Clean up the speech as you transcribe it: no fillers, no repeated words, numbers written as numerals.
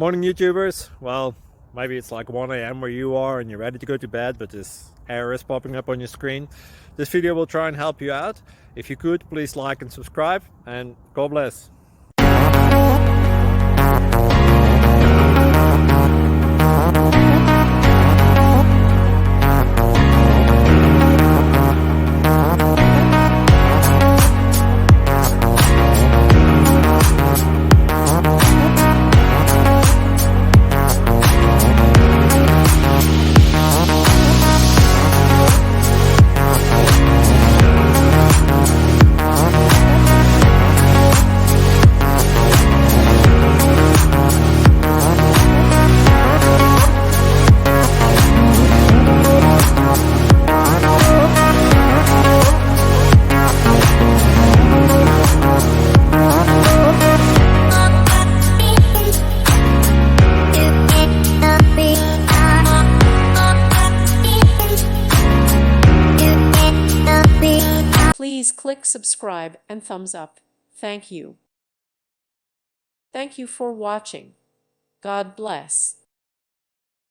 Morning YouTubers. Well, maybe it's like 1 a.m. where you are and you're ready to go to bed, but this error is popping up on your screen. This video will try and help you out. If you could, please like and subscribe, and God bless. Please click subscribe and thumbs up. Thank you. Thank you for watching. God bless.